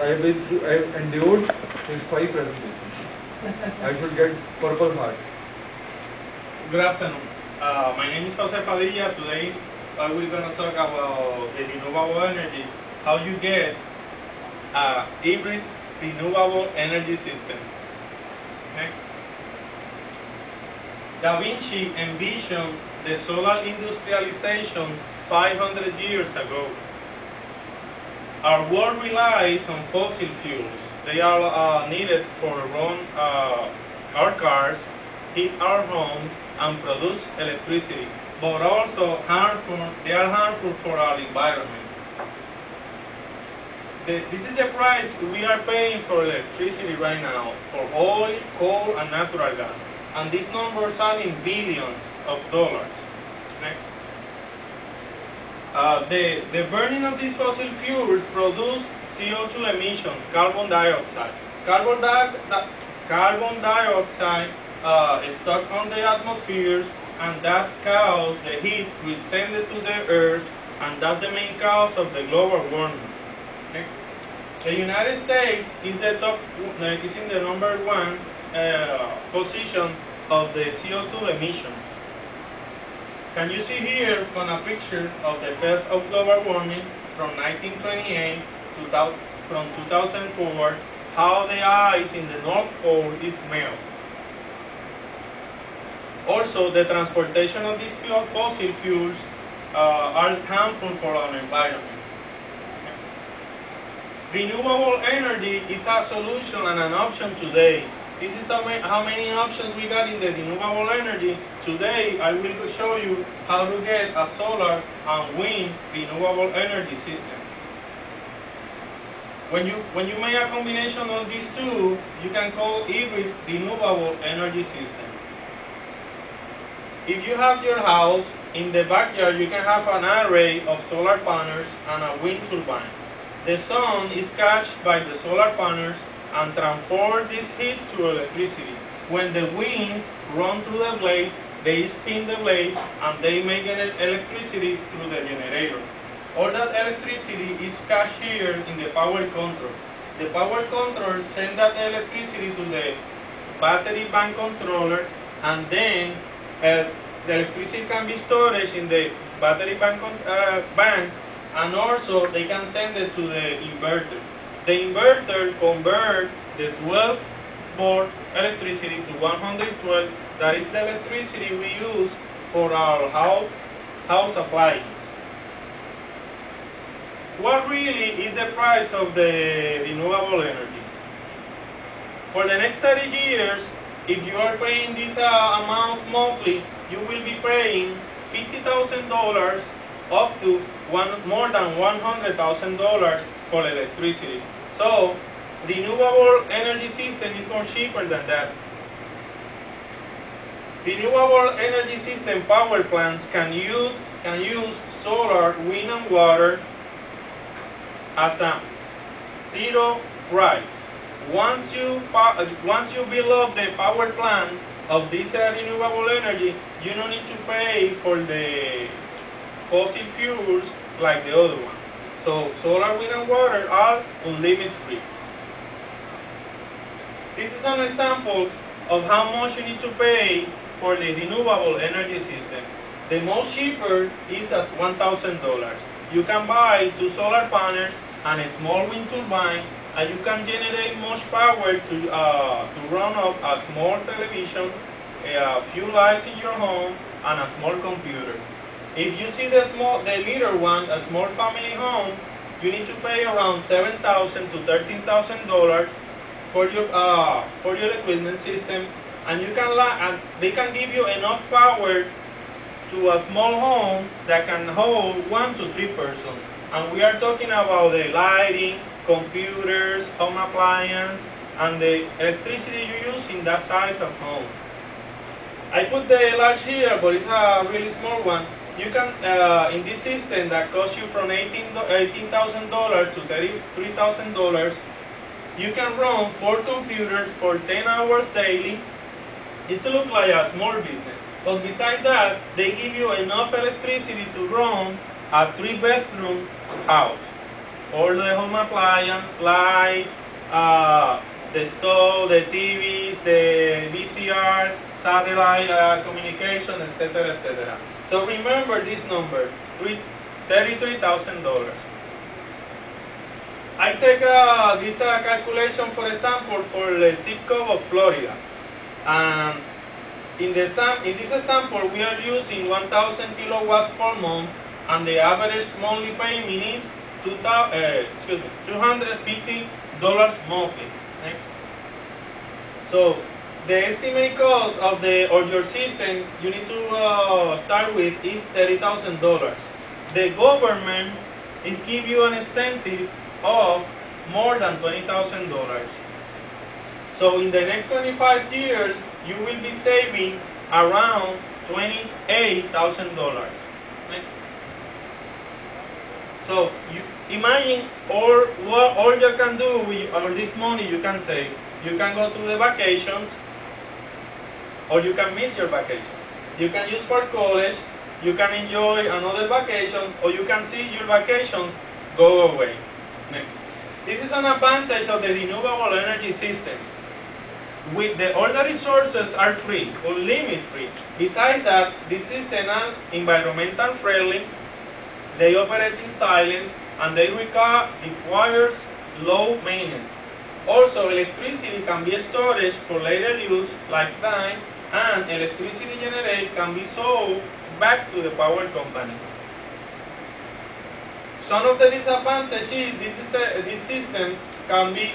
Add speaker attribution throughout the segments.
Speaker 1: I've endured his 5 presentations. I should get Purple Heart.
Speaker 2: Good afternoon. My name is Jose Padilla. Today we're going to talk about the renewable energy, how you get a hybrid renewable energy system. Next. Da Vinci envisioned the solar industrialization 500 years ago. Our world relies on fossil fuels. They are needed for run our cars, heat our homes, and produce electricity, but also they are harmful for our environment. This is the price we are paying for electricity right now, for oil, coal, and natural gas. And these numbers are in billions of dollars. Next. The burning of these fossil fuels produce CO2 emissions, carbon dioxide. Carbon dioxide is stuck on the atmosphere, and that causes the heat to send it to the earth, and that's the main cause of the global warming. Next. The United States is in the number 1 position of the CO2 emissions. Can you see here from a picture of the effect of global warming from 1928 to from 2004, how the ice in the North Pole is melted. Also, the transportation of these fossil fuels are harmful for our environment. Renewable energy is a solution and an option today. This is how many options we got in the renewable energy. Today, I will show you how to get a solar and wind renewable energy system. When you make a combination of these two, you can call hybrid renewable energy system. If you have your house, in the backyard you can have an array of solar panels and a wind turbine. The sun is catched by the solar panels and transform this heat to electricity. When the winds run through the blades, they spin the blades and they make electricity through the generator. All that electricity is cached here in the power control. The power control sends that electricity to the battery bank controller, and then the electricity can be stored in the battery bank, and also they can send it to the inverter. The inverter converts the 12-volt electricity to 112. That is the electricity we use for our house appliances. What really is the price of the renewable energy? For the next 30 years, if you are paying this amount monthly, you will be paying $50,000 up to more than $100,000 for electricity. So, renewable energy system is more cheaper than that. Renewable energy system power plants can use solar, wind, and water as a zero price. Once you build up the power plant of this renewable energy, you don't need to pay for the fossil fuels like the other ones. So solar, wind, and water are unlimited free. This is some examples of how much you need to pay for the renewable energy system. The most cheaper is at $1,000. You can buy 2 solar panels and a small wind turbine, and you can generate much power to run up a small television, a few lights in your home, and a small computer. If you see the little one, a small family home, you need to pay around $7,000 to $13,000 for your equipment system, and they can give you enough power to a small home that can hold 1 to 3 persons. And we are talking about the lighting, computers, home appliances, and the electricity you use in that size of home. I put the large here, but it's a really small one. You can, in this system that costs you from $18,000 to $33,000, you can run 4 computers for 10 hours daily. It looks like a small business. But besides that, they give you enough electricity to run a 3-bedroom house. all the home appliance, lights, the stove, the TVs, the VCR, satellite communication, etc., etc. So remember this number, $33,000. I take this calculation, for example, for the zip code of Florida. And in this example, we are using 1,000 kilowatts per month, and the average monthly payment is $250 monthly. Next. So the estimate cost of your system you need to start with is $30,000. The government is give you an incentive of more than $20,000. So in the next 25 years, you will be saving around $28,000. Next. So you imagine all you can do with all this money you can save. You can go to the vacations, or you can miss your vacations. You can use for college, you can enjoy another vacation, or you can see your vacations go away. Next. This is an advantage of the renewable energy system. All the resources are free, unlimited free. Besides that, this system are environmental friendly, they operate in silence, and they requires low maintenance. Also, electricity can be stored for later use, like time, and electricity generated can be sold back to the power company. Some of the disadvantages is these systems can be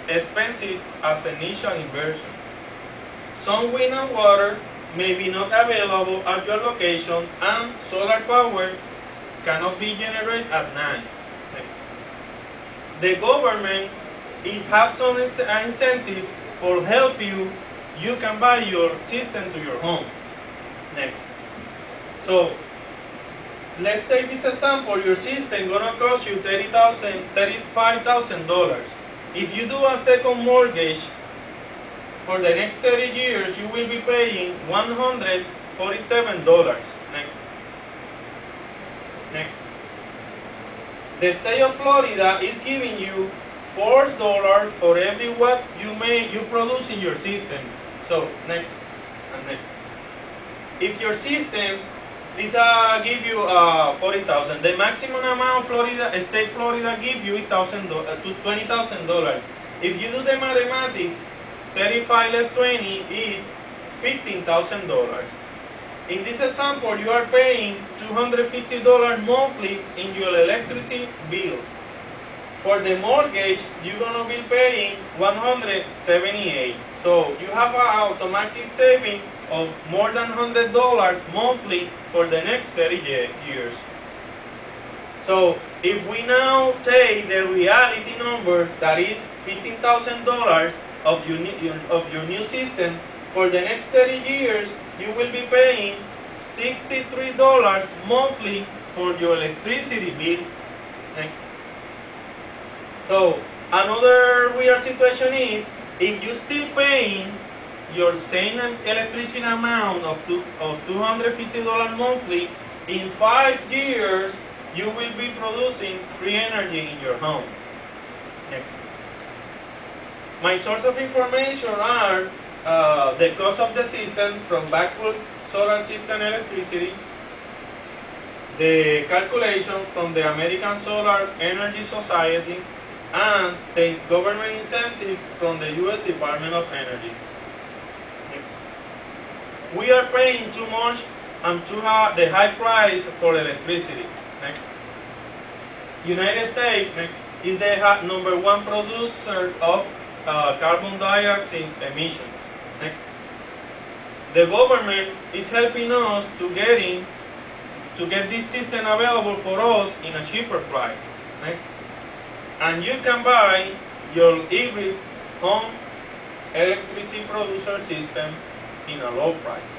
Speaker 2: expensive as initial inversion. Some wind and water may be not available at your location, and solar power cannot be generated at night. Next. The government has some incentive for help you. You can buy your system to your home. Next. So let's take this example. Your system gonna cost you $35,000. If you do a second mortgage for the next 30 years, you will be paying $147. Next. Next. The state of Florida is giving you $4 for every watt you produce in your system. So next and next. If your system this give you 40,000. The maximum amount state Florida give you is $20,000. If you do the mathematics, 35 less 20 is $15,000. In this example, you are paying $250 monthly in your electricity bill. For the mortgage, you're gonna be paying $178. So you have an automatic saving of more than $100 monthly for the next 30 years. So if we now take the reality number, that is $15,000 of your new system, for the next 30 years, you will be paying $63 monthly for your electricity bill. Next. So another weird situation is, if you still paying your same electricity amount of $250 monthly, in 5 years you will be producing free energy in your home. Next. My source of information are the cost of the system from backup solar system electricity, the calculation from the American Solar Energy Society, and the government incentive from the U.S. Department of Energy. Next. We are paying too much and too the high price for electricity. Next. United States next is the #1 producer of carbon dioxide emissions. Next. The government is helping us to get this system available for us in a cheaper price. Next. And you can buy your hybrid home electricity producer system in a low price.